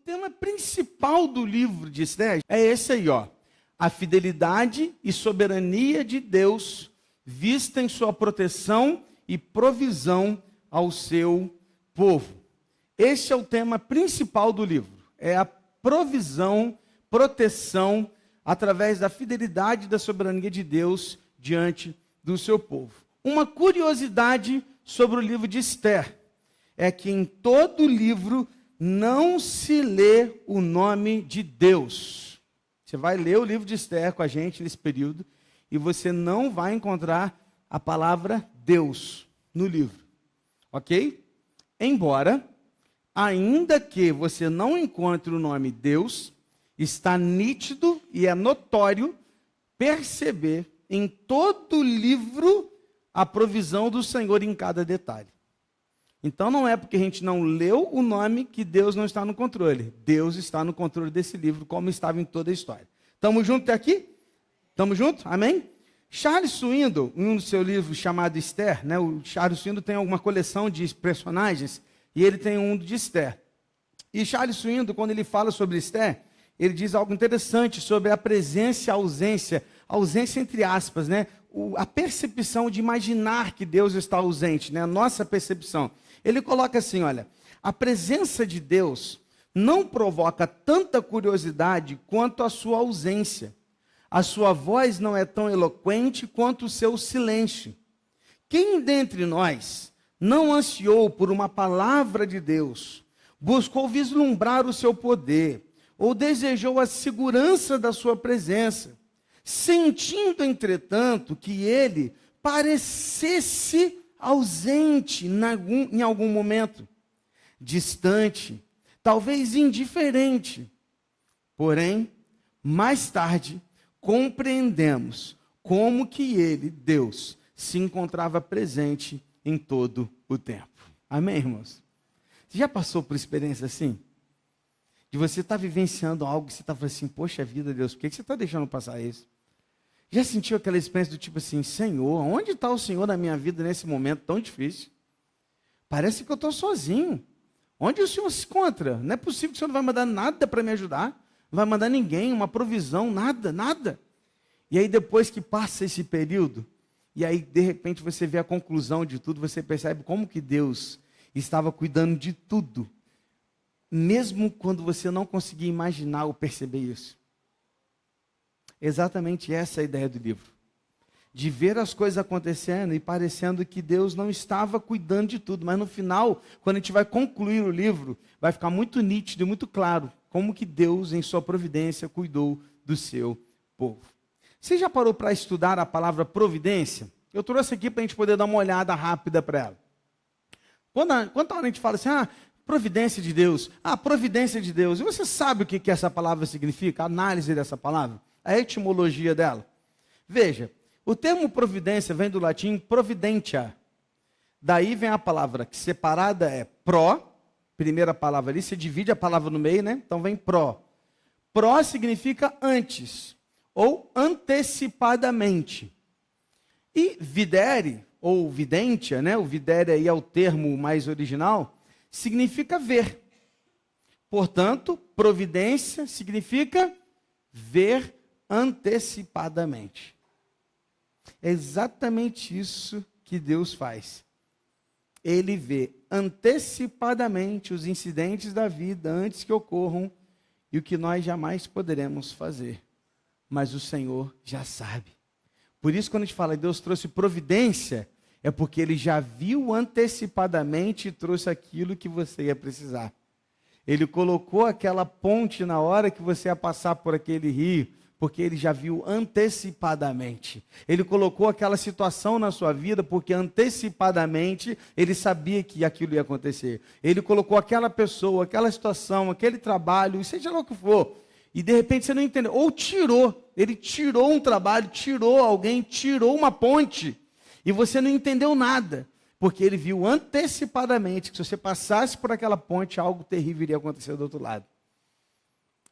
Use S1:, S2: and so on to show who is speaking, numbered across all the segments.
S1: tema principal do livro de Esther é esse aí, ó. A fidelidade e soberania de Deus vista em sua proteção e provisão ao seu povo. Este é o tema principal do livro. É a provisão, proteção, através da fidelidade e da soberania de Deus diante do seu povo. Uma curiosidade sobre o livro de Esther é que em todo o livro não se lê o nome de Deus. Você vai ler o livro de Esther com a gente nesse período e você não vai encontrar a palavra Deus no livro, ok? Embora, ainda que você não encontre o nome Deus, está nítido e é notório perceber em todo o livro a provisão do Senhor em cada detalhe. Então não é porque a gente não leu o nome que Deus não está no controle. Deus está no controle desse livro, como estava em toda a história. Estamos juntos até aqui? Estamos juntos? Amém? Charles Swindoll, em um do seu livro chamado Esther, né, o Charles Swindoll tem alguma coleção de personagens, e ele tem um de Esther. E Charles Swindoll, quando ele fala sobre Esther, ele diz algo interessante sobre a presença e a ausência entre aspas, né? A percepção de imaginar que Deus está ausente, né? A nossa percepção. Ele coloca assim, olha, a presença de Deus não provoca tanta curiosidade quanto a sua ausência. A sua voz não é tão eloquente quanto o seu silêncio. Quem dentre nós não ansiou por uma palavra de Deus, buscou vislumbrar o seu poder, ou desejou a segurança da sua presença, sentindo, entretanto, que ele parecesse ausente em algum momento, distante, talvez indiferente. Porém, mais tarde, compreendemos como que ele, Deus, se encontrava presente em todo o tempo. Amém, irmãos? Você já passou por experiência assim? De você estar vivenciando algo que você está falando assim, poxa vida, Deus, por que você está deixando passar isso? Já sentiu aquela experiência do tipo assim, Senhor, onde está o Senhor na minha vida nesse momento tão difícil? Parece que eu estou sozinho. Onde o Senhor se encontra? Não é possível que o Senhor não vai mandar nada para me ajudar. Não vai mandar ninguém, uma provisão, nada, nada. E aí depois que passa esse período, e aí de repente você vê a conclusão de tudo, você percebe como que Deus estava cuidando de tudo. Mesmo quando você não conseguia imaginar ou perceber isso. Exatamente essa é a ideia do livro. De ver as coisas acontecendo e parecendo que Deus não estava cuidando de tudo. Mas no final, quando a gente vai concluir o livro, vai ficar muito nítido e muito claro como que Deus, em sua providência, cuidou do seu povo. Você já parou para estudar a palavra providência? Eu trouxe aqui para a gente poder dar uma olhada rápida para ela. Quando a gente fala assim, providência de Deus, providência de Deus. E você sabe o que essa palavra significa? A análise dessa palavra? A etimologia dela. Veja, o termo providência vem do latim providentia. Daí vem a palavra que separada é pró, primeira palavra ali, você divide a palavra no meio, né? Então vem pró. Pró significa antes, ou antecipadamente. E videre, ou videntia, né? O videre aí é o termo mais original, significa ver. Portanto, providência significa ver antecipadamente. É exatamente isso que Deus faz. Ele vê antecipadamente os incidentes da vida antes que ocorram e o que nós jamais poderemos fazer. Mas o Senhor já sabe. Por isso, quando a gente fala que Deus trouxe providência, é porque Ele já viu antecipadamente e trouxe aquilo que você ia precisar. Ele colocou aquela ponte na hora que você ia passar por aquele rio, porque Ele já viu antecipadamente. Ele colocou aquela situação na sua vida, porque antecipadamente Ele sabia que aquilo ia acontecer. Ele colocou aquela pessoa, aquela situação, aquele trabalho, seja lá o que for, e de repente você não entendeu. Ou tirou, Ele tirou um trabalho, tirou alguém, tirou uma ponte, e você não entendeu nada. Porque Ele viu antecipadamente que se você passasse por aquela ponte, algo terrível iria acontecer do outro lado.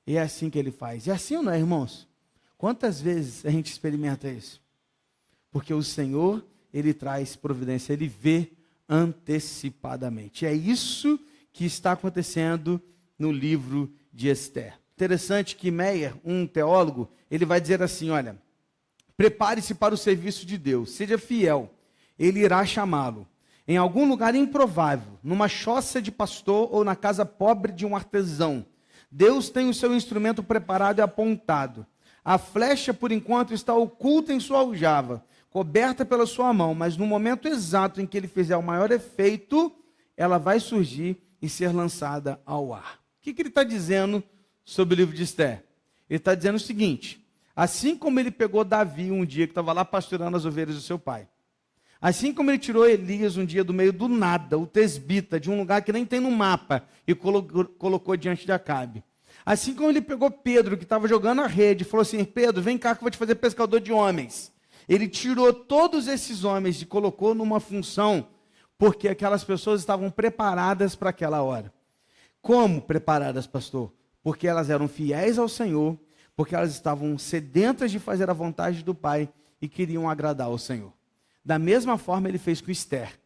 S1: E é assim que Ele faz. É assim ou não é, irmãos? Quantas vezes a gente experimenta isso? Porque o Senhor, Ele traz providência, Ele vê antecipadamente. É isso que está acontecendo no livro de Esther. Interessante que Meyer, um teólogo, ele vai dizer assim, olha, prepare-se para o serviço de Deus, seja fiel, ele irá chamá-lo. Em algum lugar improvável, numa choça de pastor ou na casa pobre de um artesão, Deus tem o seu instrumento preparado e apontado. A flecha, por enquanto, está oculta em sua aljava, coberta pela sua mão, mas no momento exato em que ele fizer o maior efeito, ela vai surgir e ser lançada ao ar. O que ele está dizendo sobre o livro de Esther? Ele está dizendo o seguinte, assim como ele pegou Davi um dia que estava lá pastorando as ovelhas do seu pai, assim como ele tirou Elias um dia do meio do nada, o tesbita, de um lugar que nem tem no mapa, e colocou diante de Acabe. Assim como ele pegou Pedro, que estava jogando a rede, e falou assim, Pedro, vem cá que eu vou te fazer pescador de homens. Ele tirou todos esses homens e colocou numa função, porque aquelas pessoas estavam preparadas para aquela hora. Como preparadas, pastor? Porque elas eram fiéis ao Senhor, porque elas estavam sedentas de fazer a vontade do Pai e queriam agradar ao Senhor. Da mesma forma ele fez com Esther.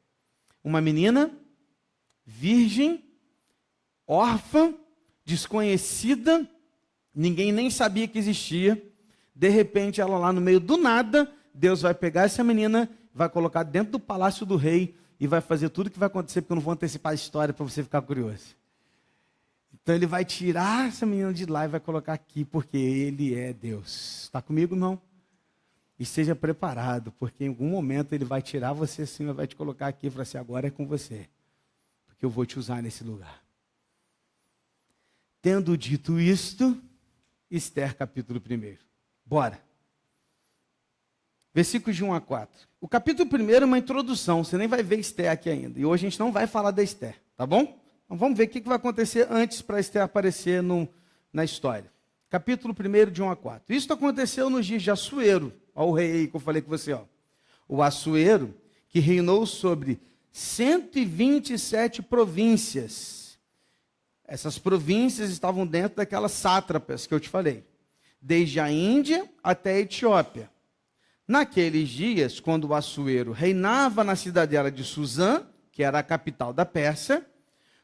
S1: Uma menina, virgem, órfã, desconhecida, ninguém nem sabia que existia. De repente, ela lá no meio do nada, Deus vai pegar essa menina, vai colocar dentro do palácio do rei e vai fazer tudo o que vai acontecer, porque eu não vou antecipar a história para você ficar curioso. Então ele vai tirar essa menina de lá e vai colocar aqui, porque ele é Deus. Está comigo, não? E esteja preparado, porque em algum momento ele vai tirar você assim, vai te colocar aqui e falar assim, agora é com você, porque eu vou te usar nesse lugar. Tendo dito isto, Esther capítulo 1. Bora. Versículos de 1 a 4. O capítulo 1 é uma introdução, você nem vai ver Esther aqui ainda. E hoje a gente não vai falar da Esther, tá bom? Então vamos ver o que vai acontecer antes para Esther aparecer na história. Capítulo 1 de 1 a 4. Isso aconteceu nos dias de Assuero. Olha o rei aí que eu falei com você. Ó. O Assuero, que reinou sobre 127 províncias. Essas províncias estavam dentro daquelas sátrapas que eu te falei. Desde a Índia até a Etiópia. Naqueles dias, quando o Assuero reinava na cidadela de Suzã, que era a capital da Pérsia,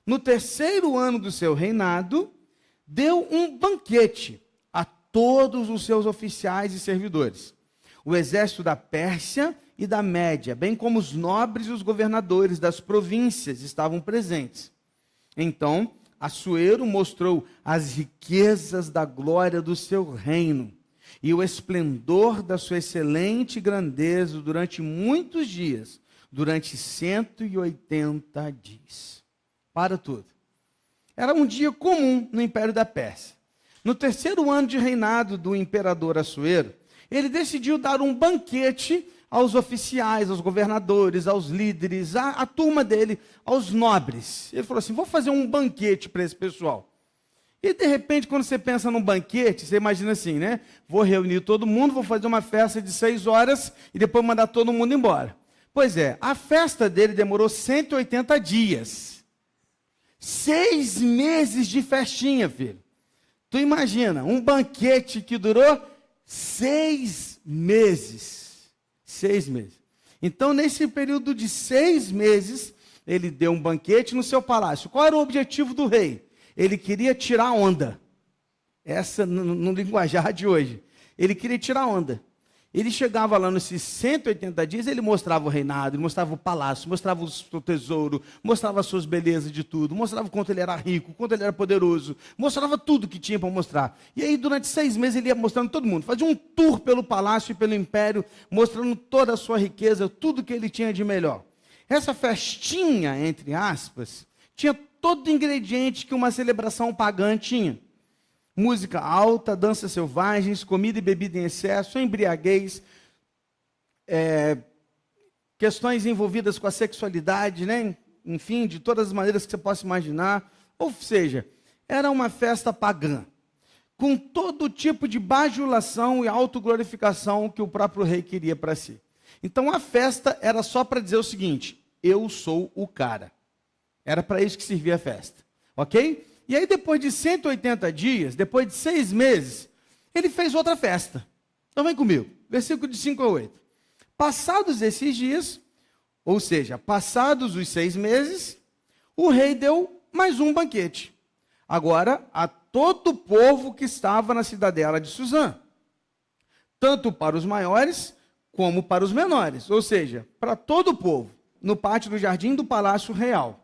S1: no 3º ano do seu reinado, deu um banquete a todos os seus oficiais e servidores. O exército da Pérsia e da Média, bem como os nobres e os governadores das províncias estavam presentes. Então, Assuero mostrou as riquezas da glória do seu reino e o esplendor da sua excelente grandeza durante muitos dias, durante 180 dias. Para tudo. Era um dia comum no Império da Pérsia. No 3º ano de reinado do imperador Assuero, ele decidiu dar um banquete aos oficiais, aos governadores, aos líderes, à turma dele, aos nobres. Ele falou assim, vou fazer um banquete para esse pessoal. E de repente, quando você pensa num banquete, você imagina assim, né? Vou reunir todo mundo, vou fazer uma festa de 6 horas e depois mandar todo mundo embora. Pois é, a festa dele demorou 180 dias. 6 meses de festinha, filho. Tu imagina, um banquete que durou 6 meses. 6 meses. Então, nesse período de 6 meses, ele deu um banquete no seu palácio. Qual era o objetivo do rei? Ele queria tirar onda. Essa no linguajar de hoje. Ele queria tirar onda. Ele chegava lá nesses 180 dias, ele mostrava o reinado, ele mostrava o palácio, mostrava o seu tesouro, mostrava as suas belezas de tudo, mostrava o quanto ele era rico, o quanto ele era poderoso, mostrava tudo que tinha para mostrar. E aí, durante 6 meses, ele ia mostrando todo mundo, fazia um tour pelo palácio e pelo império, mostrando toda a sua riqueza, tudo que ele tinha de melhor. Essa festinha, entre aspas, tinha todo ingrediente que uma celebração pagã tinha. Música alta, danças selvagens, comida e bebida em excesso, embriaguez, questões envolvidas com a sexualidade, né? Enfim, de todas as maneiras que você possa imaginar. Ou seja, era uma festa pagã, com todo tipo de bajulação e autoglorificação que o próprio rei queria para si. Então a festa era só para dizer o seguinte, eu sou o cara. Era para isso que servia a festa, ok? E aí, depois de 180 dias, depois de 6 meses, ele fez outra festa. Então, vem comigo. Versículo de 5 a 8. Passados esses dias, ou seja, passados os 6 meses, o rei deu mais um banquete agora a todo o povo que estava na cidadela de Suzã, tanto para os maiores como para os menores, ou seja, para todo o povo, no pátio do jardim do palácio real.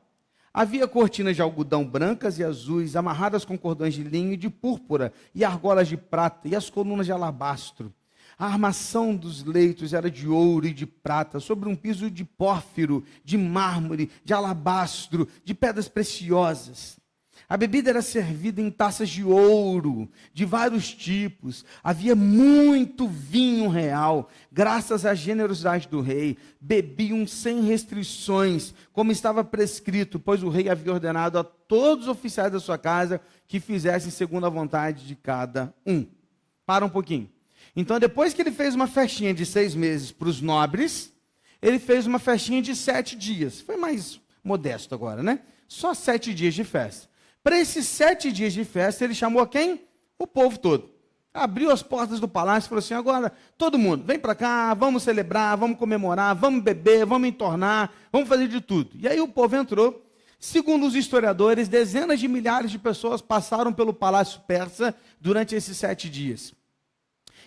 S1: Havia cortinas de algodão brancas e azuis, amarradas com cordões de linho e de púrpura, e argolas de prata, e as colunas de alabastro. A armação dos leitos era de ouro e de prata, sobre um piso de pórfiro, de mármore, de alabastro, de pedras preciosas. A bebida era servida em taças de ouro, de vários tipos. Havia muito vinho real, graças à generosidade do rei. Bebiam sem restrições, como estava prescrito, pois o rei havia ordenado a todos os oficiais da sua casa que fizessem segundo a vontade de cada um. Para um pouquinho. Então, depois que ele fez uma festinha de 6 meses para os nobres, ele fez uma festinha de 7 dias. Foi mais modesto agora, né? Só 7 dias de festa. Para esses 7 dias de festa, ele chamou quem? O povo todo. Abriu as portas do palácio e falou assim, agora, todo mundo, vem para cá, vamos celebrar, vamos comemorar, vamos beber, vamos entornar, vamos fazer de tudo. E aí o povo entrou. Segundo os historiadores, dezenas de milhares de pessoas passaram pelo palácio persa durante esses 7 dias.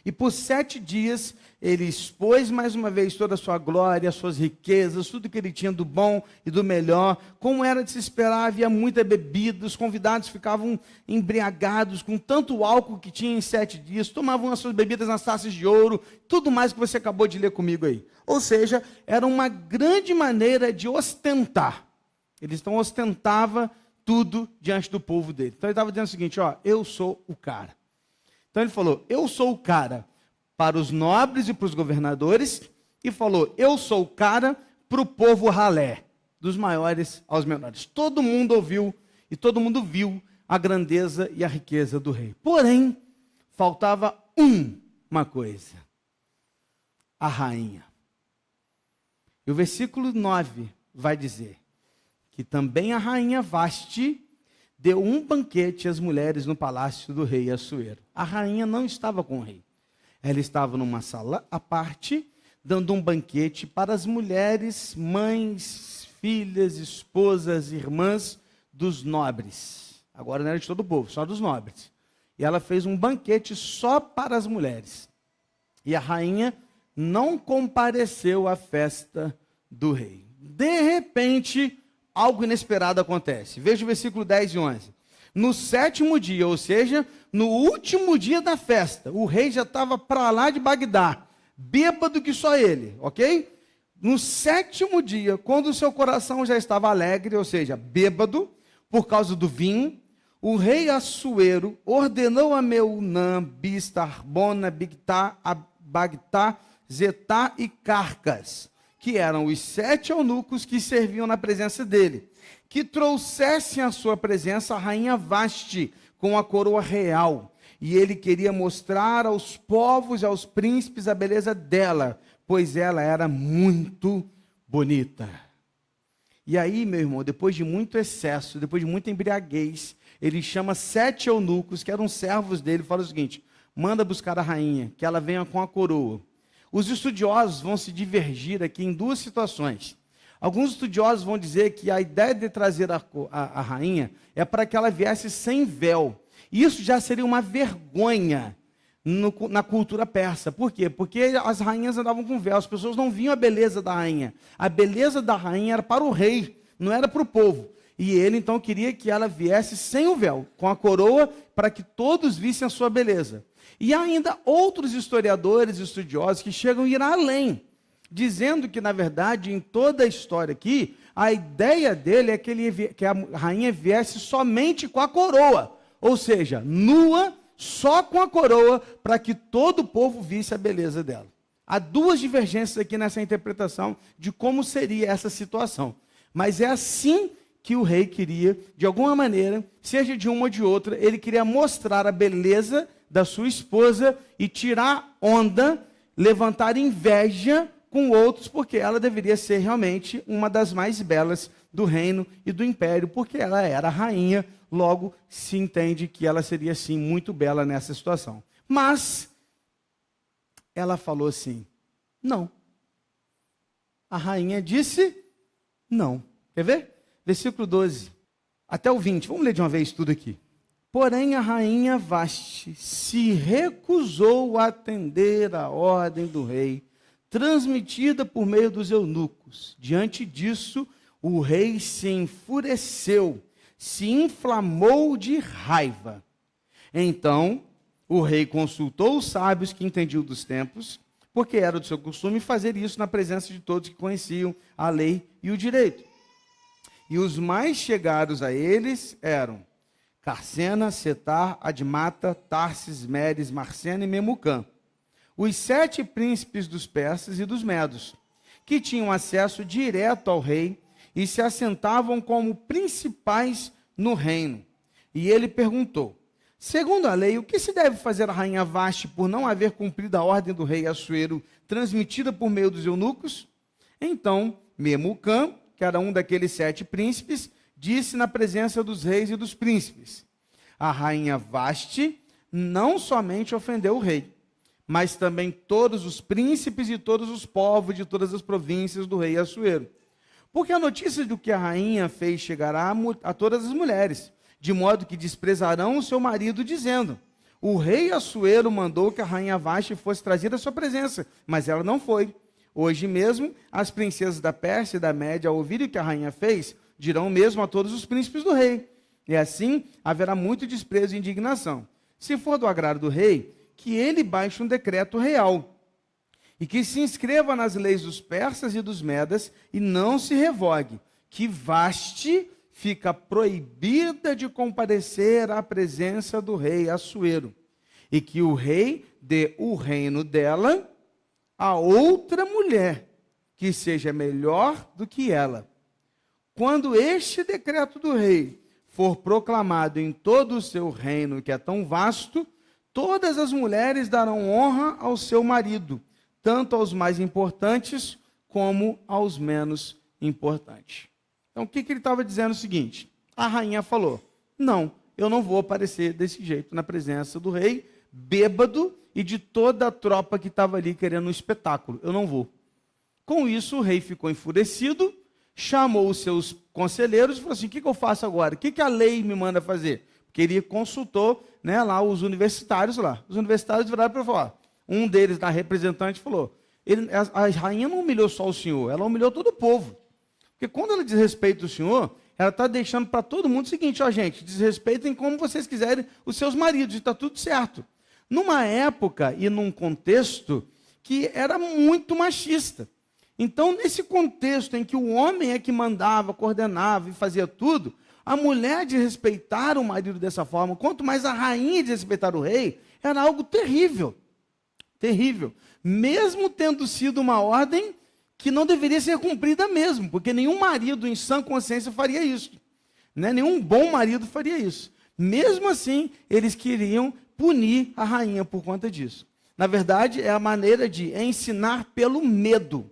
S1: E por 7 dias, ele expôs mais uma vez toda a sua glória, as suas riquezas, tudo que ele tinha do bom e do melhor. Como era de se esperar, havia muita bebida, os convidados ficavam embriagados com tanto álcool que tinha em 7 dias, tomavam as suas bebidas nas taças de ouro, tudo mais que você acabou de ler comigo aí. Ou seja, era uma grande maneira de ostentar. Eles então ostentavam tudo diante do povo dele. Então ele estava dizendo o seguinte, ó, eu sou o cara. Então ele falou, eu sou o cara para os nobres e para os governadores, e falou, eu sou o cara para o povo ralé, dos maiores aos menores. Todo mundo ouviu e todo mundo viu a grandeza e a riqueza do rei. Porém, faltava uma coisa, a rainha. E o versículo 9 vai dizer que também a rainha Vasti deu um banquete às mulheres no palácio do rei Assuero. A rainha não estava com o rei. Ela estava numa sala à parte, dando um banquete para as mulheres, mães, filhas, esposas, irmãs dos nobres. Agora não era de todo o povo, só dos nobres. E ela fez um banquete só para as mulheres. E a rainha não compareceu à festa do rei. De repente, algo inesperado acontece. Veja o versículo 10 e 11. No 7º dia, ou seja, no último dia da festa, o rei já estava para lá de Bagdá, bêbado que só ele, ok? No 7º dia, quando o seu coração já estava alegre, ou seja, bêbado, por causa do vinho, o rei Assuero ordenou a Meunã, Bista, Arbona, Bigtá, Bagtá, Zetá e Carcas, que eram os 7 eunucos que serviam na presença dele, que trouxessem à sua presença a rainha Vasti com a coroa real. E ele queria mostrar aos povos e aos príncipes a beleza dela, pois ela era muito bonita. E aí, meu irmão, depois de muito excesso, depois de muita embriaguez, ele chama 7 eunucos, que eram servos dele, e fala o seguinte, manda buscar a rainha, que ela venha com a coroa. Os estudiosos vão se divergir aqui em 2 situações. Alguns estudiosos vão dizer que a ideia de trazer a rainha é para que ela viesse sem véu. E isso já seria uma vergonha na cultura persa. Por quê? Porque as rainhas andavam com véu, as pessoas não viam a beleza da rainha. A beleza da rainha era para o rei, não era para o povo. E ele então queria que ela viesse sem o véu, com a coroa, para que todos vissem a sua beleza. E há ainda outros historiadores e estudiosos que chegam a ir além, dizendo que, na verdade, em toda a história aqui, a ideia dele é que a rainha viesse somente com a coroa, ou seja, nua, só com a coroa, para que todo o povo visse a beleza dela. Há 2 divergências aqui nessa interpretação de como seria essa situação, mas é assim que o rei queria, de alguma maneira, seja de uma ou de outra, ele queria mostrar a beleza da sua esposa e tirar onda, levantar inveja com outros, porque ela deveria ser realmente uma das mais belas do reino e do império, porque ela era a rainha, logo se entende que ela seria sim muito bela nessa situação. Mas ela falou assim, não. A rainha disse não. Quer ver? Versículo 12 até o 20, vamos ler de uma vez tudo aqui. Porém, a rainha Vaste se recusou a atender à ordem do rei, transmitida por meio dos eunucos. Diante disso, o rei se enfureceu, se inflamou de raiva. Então, o rei consultou os sábios que entendiam dos tempos, porque era do seu costume fazer isso na presença de todos que conheciam a lei e o direito. E os mais chegados a eles eram Carcena, Setar, Admata, Tarsis, Meres, Marcena e Memucã, os 7 príncipes dos persas e dos medos, que tinham acesso direto ao rei e se assentavam como principais no reino. E ele perguntou: segundo a lei, o que se deve fazer a rainha Vaste por não haver cumprido a ordem do rei Assuero, transmitida por meio dos eunucos? Então, Memucã, que era um daqueles 7 príncipes, disse na presença dos reis e dos príncipes: a rainha Vaste não somente ofendeu o rei, mas também todos os príncipes e todos os povos de todas as províncias do rei Assuero. Porque a notícia do que a rainha fez chegará a todas as mulheres, de modo que desprezarão o seu marido, dizendo: o rei Assuero mandou que a rainha Vaste fosse trazida à sua presença, mas ela não foi. Hoje mesmo, as princesas da Pérsia e da Média, ao ouvirem o que a rainha fez, dirão mesmo a todos os príncipes do rei. E assim haverá muito desprezo e indignação. Se for do agrado do rei, que ele baixe um decreto real, e que se inscreva nas leis dos persas e dos medas, e não se revogue, que Vaste fica proibida de comparecer à presença do rei Assuero, e que o rei dê o reino dela a outra mulher, que seja melhor do que ela. Quando este decreto do rei for proclamado em todo o seu reino, que é tão vasto, todas as mulheres darão honra ao seu marido, tanto aos mais importantes como aos menos importantes. Então, o que ele estava dizendo? O seguinte: a rainha falou: não, eu não vou aparecer desse jeito na presença do rei, bêbado, e de toda a tropa que estava ali querendo um espetáculo. Eu não vou. Com isso, o rei ficou enfurecido, chamou os seus conselheiros e falou assim: o que eu faço agora? O que a lei me manda fazer? Porque ele consultou, né, lá os universitários lá. Os universitários viraram para falar. Um deles, da representante, falou: a rainha não humilhou só o senhor, ela humilhou todo o povo. Porque quando ela desrespeita o senhor, ela está deixando para todo mundo o seguinte: ó, gente, desrespeitem como vocês quiserem os seus maridos, e está tudo certo. Numa época e num contexto que era muito machista. Então, nesse contexto em que o homem é que mandava, coordenava e fazia tudo, a mulher desrespeitar o marido dessa forma, quanto mais a rainha desrespeitar o rei, era algo terrível. Terrível. Mesmo tendo sido uma ordem que não deveria ser cumprida mesmo, porque nenhum marido em sã consciência faria isso. Né? Nenhum bom marido faria isso. Mesmo assim, eles queriam punir a rainha por conta disso. Na verdade, é a maneira de ensinar pelo medo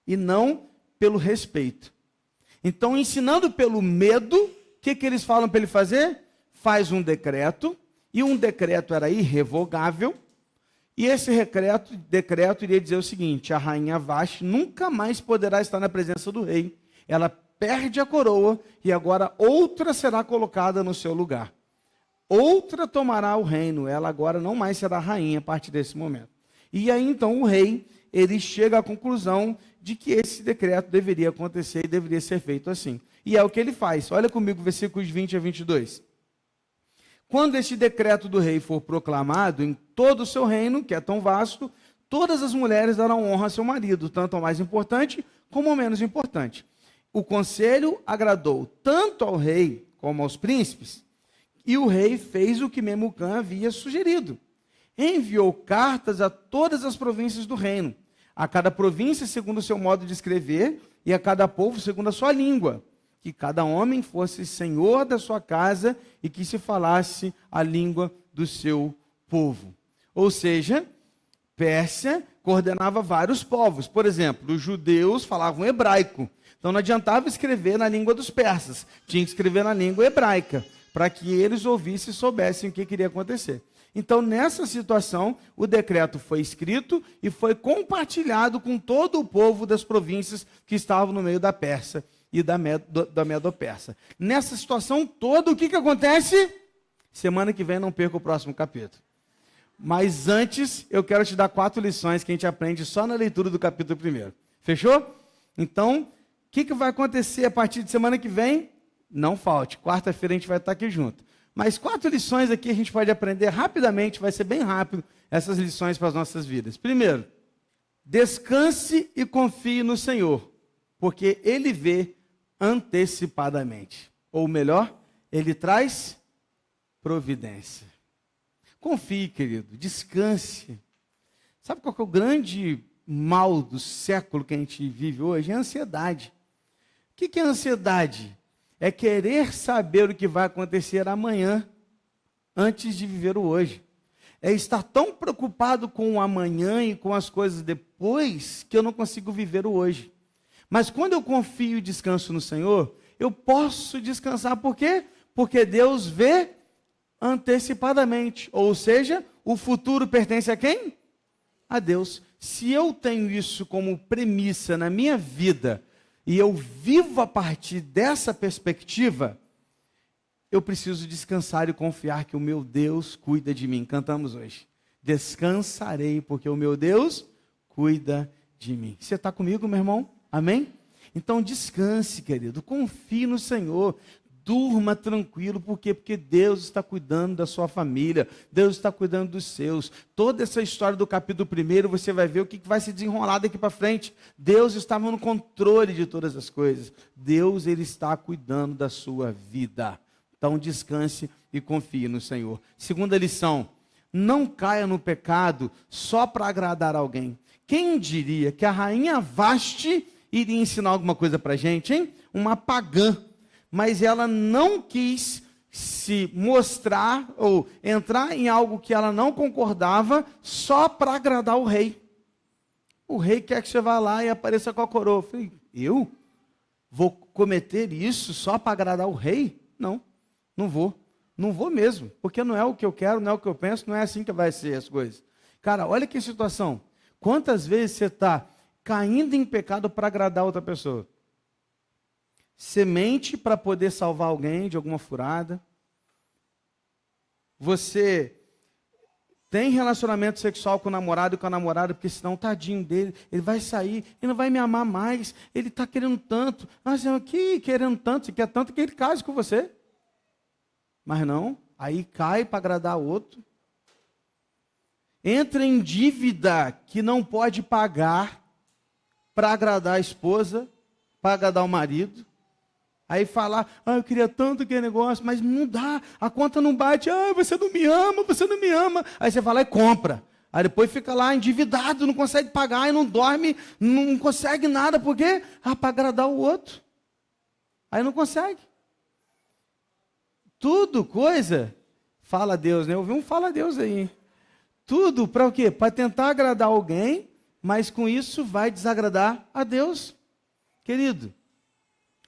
S1: e não pelo respeito. Então, ensinando pelo medo, o que eles falam para ele fazer? Faz um decreto, e um decreto era irrevogável, e esse decreto iria dizer o seguinte: a rainha Vaste nunca mais poderá estar na presença do rei. Ela perde a coroa, e agora outra será colocada no seu lugar. Outra tomará o reino, ela agora não mais será rainha a partir desse momento. E aí então o rei, ele chega à conclusão de que esse decreto deveria acontecer e deveria ser feito assim. E é o que ele faz. Olha comigo, versículos 20 a 22. Quando este decreto do rei for proclamado em todo o seu reino, que é tão vasto, todas as mulheres darão honra a seu marido, tanto ao mais importante como ao menos importante. O conselho agradou tanto ao rei como aos príncipes, e o rei fez o que Memucã havia sugerido. Enviou cartas a todas as províncias do reino, a cada província segundo o seu modo de escrever, e a cada povo segundo a sua língua, que cada homem fosse senhor da sua casa e que se falasse a língua do seu povo. Ou seja, Pérsia coordenava vários povos. Por exemplo, os judeus falavam hebraico, então não adiantava escrever na língua dos persas, tinha que escrever na língua hebraica, para que eles ouvissem e soubessem o que queria acontecer. Então, nessa situação, o decreto foi escrito e foi compartilhado com todo o povo das províncias que estavam no meio da Pérsia e da Medo-Persa. Nessa situação toda, o que acontece? Semana que vem não perca o próximo capítulo. Mas antes, eu quero te dar 4 lições que a gente aprende só na leitura do capítulo 1. Fechou? Então, o que vai acontecer a partir de semana que vem? Não falte. Quarta-feira a gente vai estar aqui junto. Mas 4 lições aqui a gente pode aprender rapidamente, vai ser bem rápido essas lições para as nossas vidas. Primeiro, descanse e confie no Senhor, porque Ele vê antecipadamente. Ou melhor, Ele traz providência. Confie, querido, descanse. Sabe qual que é o grande mal do século que a gente vive hoje? É a ansiedade. O que é ansiedade? É querer saber o que vai acontecer amanhã, antes de viver o hoje. É estar tão preocupado com o amanhã e com as coisas depois, que eu não consigo viver o hoje. Mas quando eu confio e descanso no Senhor, eu posso descansar. Por quê? Porque Deus vê antecipadamente. Ou seja, o futuro pertence a quem? A Deus. Se eu tenho isso como premissa na minha vida, e eu vivo a partir dessa perspectiva, eu preciso descansar e confiar que o meu Deus cuida de mim. Cantamos hoje. Descansarei, porque o meu Deus cuida de mim. Você está comigo, meu irmão? Amém? Então descanse, querido. Confie no Senhor. Durma tranquilo. Por quê? Porque Deus está cuidando da sua família. Deus está cuidando dos seus. Toda essa história do capítulo 1, você vai ver o que vai se desenrolar daqui para frente. Deus estava no controle de todas as coisas. Deus, Ele está cuidando da sua vida. Então descanse e confie no Senhor. Segunda lição. Não caia no pecado só para agradar alguém. Quem diria que a rainha Vasti iria ensinar alguma coisa para a gente, hein? Uma pagã. Mas ela não quis se mostrar ou entrar em algo que ela não concordava só para agradar o rei. O rei quer que você vá lá e apareça com a coroa. Eu falei, eu vou cometer isso só para agradar o rei? Não, não vou. Não vou mesmo, porque não é o que eu quero, não é o que eu penso, não é assim que vai ser as coisas. Cara, olha que situação. Quantas vezes você está caindo em pecado para agradar outra pessoa? Você mente para poder salvar alguém de alguma furada. Você tem relacionamento sexual com o namorado e com a namorada, porque senão, tadinho dele, ele vai sair, ele não vai me amar mais, ele está querendo tanto. Mas que querendo tanto, você quer tanto que ele case com você. Mas não, aí cai para agradar outro. Entra em dívida que não pode pagar para agradar a esposa, para agradar o marido. Aí falar, eu queria tanto aquele negócio, mas não dá, a conta não bate, você não me ama, você não me ama. Aí você vai lá e compra. Aí depois fica lá endividado, não consegue pagar, e não dorme, não consegue nada, por quê? Para agradar o outro. Aí não consegue. Tudo coisa, fala Deus, né? Eu ouvi um fala Deus aí, hein? Tudo para o quê? Para tentar agradar alguém, mas com isso vai desagradar a Deus. Querido,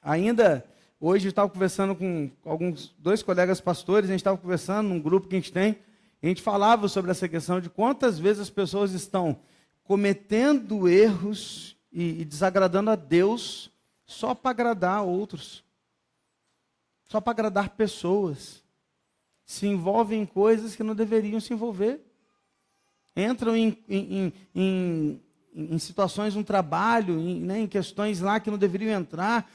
S1: ainda hoje eu estava conversando com alguns 2 colegas pastores, a gente estava conversando num grupo que a gente tem, e a gente falava sobre essa questão de quantas vezes as pessoas estão cometendo erros e desagradando a Deus só para agradar outros, só para agradar pessoas, se envolvem em coisas que não deveriam se envolver, entram em situações no trabalho, em questões lá que não deveriam entrar.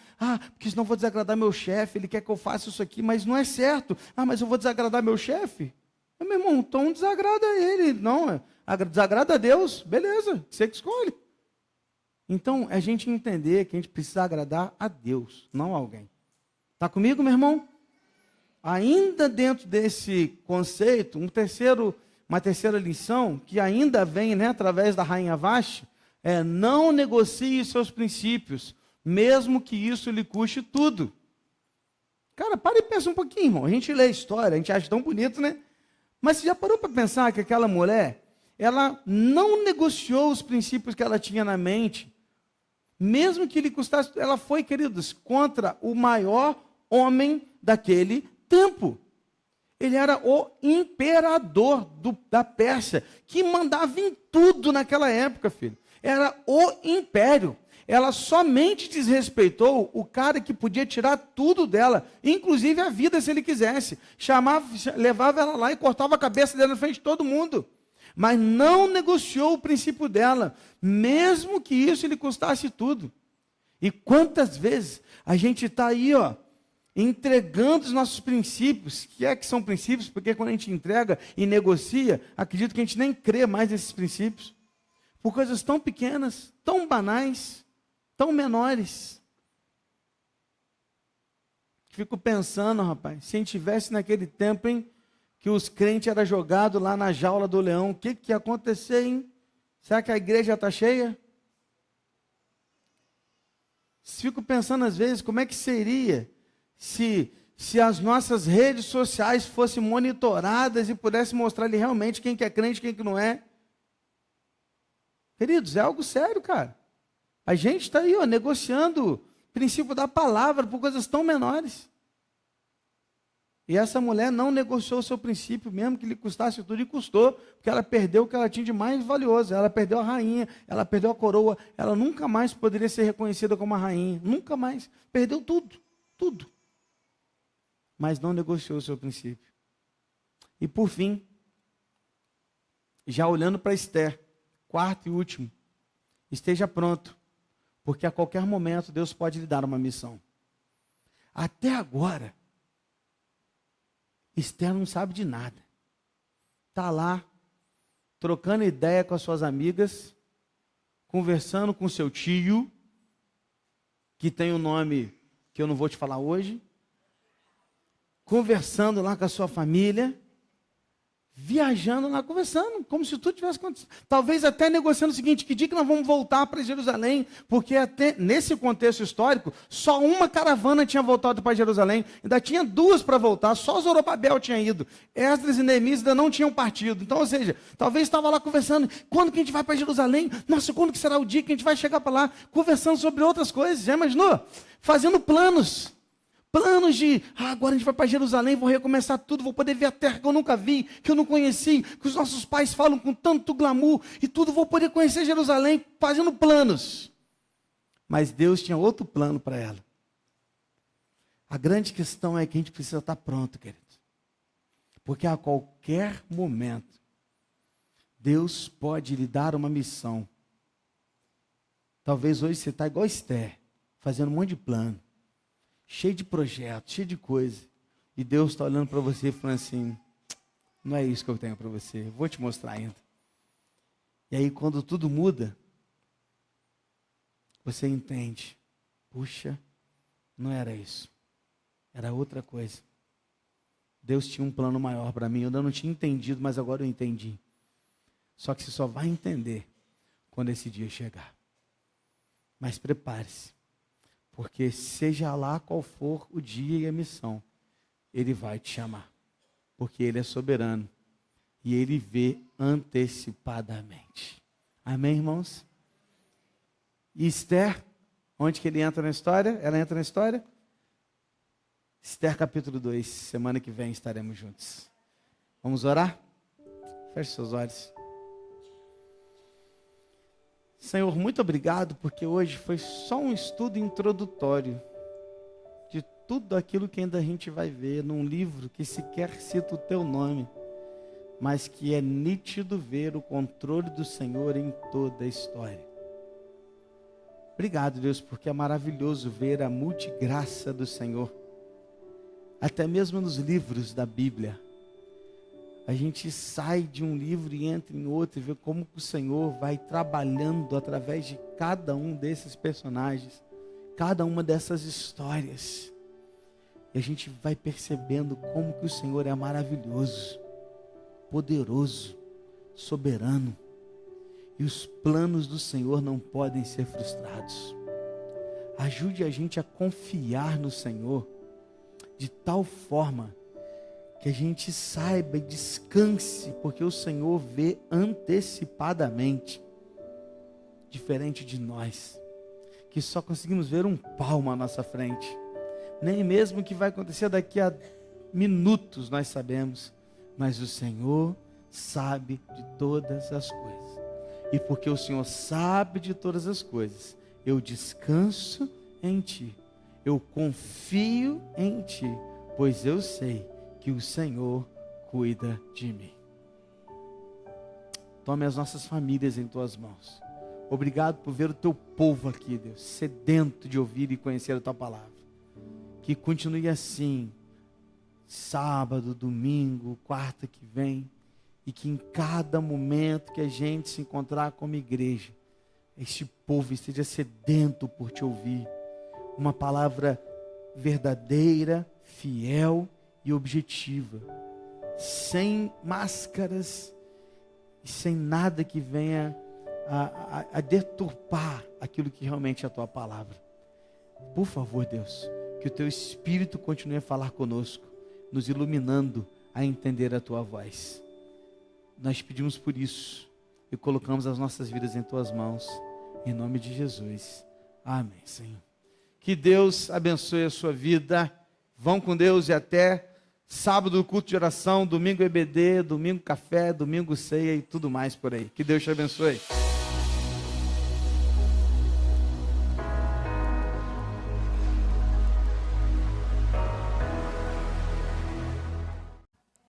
S1: Porque senão eu vou desagradar meu chefe, ele quer que eu faça isso aqui, mas não é certo. Mas eu vou desagradar meu chefe? Meu irmão, então desagrada ele. Não, desagrada a Deus, beleza, você que escolhe. Então, é a gente entender que a gente precisa agradar a Deus, não a alguém. Está comigo, meu irmão? Ainda dentro desse conceito, uma terceira lição, que ainda vem, né, através da rainha Vasti, é não negocie seus princípios, mesmo que isso lhe custe tudo. Cara, para e pensa um pouquinho, irmão. A gente lê a história, a gente acha tão bonito, né? Mas você já parou para pensar que aquela mulher, ela não negociou os princípios que ela tinha na mente, mesmo que lhe custasse, ela foi, queridos, contra o maior homem daquele tempo. Ele era o imperador da Pérsia, que mandava em tudo naquela época, filho. Era o império. ela somente desrespeitou o cara que podia tirar tudo dela, inclusive a vida se ele quisesse. Levava ela lá e cortava a cabeça dela na frente de todo mundo. Mas não negociou o princípio dela, mesmo que isso lhe custasse tudo. E quantas vezes a gente está aí, entregando os nossos princípios, que são princípios, porque quando a gente entrega e negocia, acredito que a gente nem crê mais nesses princípios, por coisas tão pequenas, tão banais, tão menores. Fico pensando, rapaz, se a gente tivesse naquele tempo, hein, que os crentes eram jogados lá na jaula do leão, o que ia acontecer, hein? Será que a igreja está cheia? Fico pensando às vezes, como é que seria se as nossas redes sociais fossem monitoradas e pudessem mostrar ali realmente quem que é crente e quem que não é? Queridos, é algo sério, cara. A gente está aí, negociando o princípio da palavra por coisas tão menores. E essa mulher não negociou o seu princípio, mesmo que lhe custasse tudo, e custou, porque ela perdeu o que ela tinha de mais valioso. Ela perdeu a rainha, ela perdeu a coroa, ela nunca mais poderia ser reconhecida como a rainha, nunca mais. Perdeu tudo, tudo. Mas não negociou o seu princípio. E por fim, já olhando para Esther, quarto e último, esteja pronto, porque a qualquer momento Deus pode lhe dar uma missão. Até agora, Esther não sabe de nada. Está lá, trocando ideia com as suas amigas, conversando com seu tio, que tem um nome que eu não vou te falar hoje, conversando lá com a sua família, viajando lá, conversando, como se tudo tivesse acontecido. Talvez até negociando o seguinte: que dia que nós vamos voltar para Jerusalém? Porque até nesse contexto histórico, só uma caravana tinha voltado para Jerusalém, ainda tinha duas para voltar, só Zorobabel tinha ido. Esdras e Neemias ainda não tinham partido. Então, ou seja, talvez estava lá conversando: quando que a gente vai para Jerusalém? Nossa, quando que será o dia que a gente vai chegar para lá? Conversando sobre outras coisas, já imaginou? Fazendo planos de, agora a gente vai para Jerusalém, vou recomeçar tudo, vou poder ver a terra que eu nunca vi, que eu não conheci, que os nossos pais falam com tanto glamour, e tudo, vou poder conhecer Jerusalém, fazendo planos. Mas Deus tinha outro plano para ela. A grande questão é que a gente precisa estar pronto, queridos. Porque a qualquer momento, Deus pode lhe dar uma missão. Talvez hoje você está igual Esther, fazendo um monte de plano, cheio de projetos, cheio de coisa. E Deus está olhando para você e falando assim: não é isso que eu tenho para você, vou te mostrar ainda. E aí quando tudo muda, você entende: puxa, não era isso, era outra coisa. Deus tinha um plano maior para mim, eu ainda não tinha entendido, mas agora eu entendi. Só que você só vai entender quando esse dia chegar. Mas prepare-se, porque seja lá qual for o dia e a missão, Ele vai te chamar. Porque Ele é soberano. E Ele vê antecipadamente. Amém, irmãos? E Esther, onde que ele entra na história? Ela entra na história? Esther capítulo 2, semana que vem estaremos juntos. Vamos orar? Feche seus olhos. Senhor, muito obrigado, porque hoje foi só um estudo introdutório de tudo aquilo que ainda a gente vai ver num livro que sequer cita o teu nome, mas que é nítido ver o controle do Senhor em toda a história. Obrigado, Deus, porque é maravilhoso ver a multigraça do Senhor, até mesmo nos livros da Bíblia. A gente sai de um livro e entra em outro e vê como o Senhor vai trabalhando através de cada um desses personagens, cada uma dessas histórias. E a gente vai percebendo como que o Senhor é maravilhoso, poderoso, soberano. E os planos do Senhor não podem ser frustrados. Ajude a gente a confiar no Senhor de tal forma que a gente saiba e descanse, porque o Senhor vê antecipadamente, diferente de nós, que só conseguimos ver um palmo à nossa frente. Nem mesmo o que vai acontecer daqui a minutos nós sabemos, mas o Senhor sabe de todas as coisas. E porque o Senhor sabe de todas as coisas, eu descanso em Ti, eu confio em Ti, pois eu sei que o Senhor cuida de mim. Tome as nossas famílias em Tuas mãos. Obrigado por ver o Teu povo aqui, Deus, sedento de ouvir e conhecer a Tua palavra. Que continue assim, sábado, domingo, quarta que vem, e que em cada momento que a gente se encontrar como igreja, este povo esteja sedento por Te ouvir. Uma palavra verdadeira, fiel e objetiva, sem máscaras e sem nada que venha a deturpar aquilo que realmente é a Tua palavra. Por favor, Deus, que o Teu Espírito continue a falar conosco, nos iluminando a entender a Tua voz. Nós pedimos por isso e colocamos as nossas vidas em Tuas mãos, em nome de Jesus. Amém, Senhor. Que Deus abençoe a sua vida. Vão com Deus e até sábado, culto de oração, domingo EBD, domingo café, domingo ceia e tudo mais por aí. Que Deus te abençoe.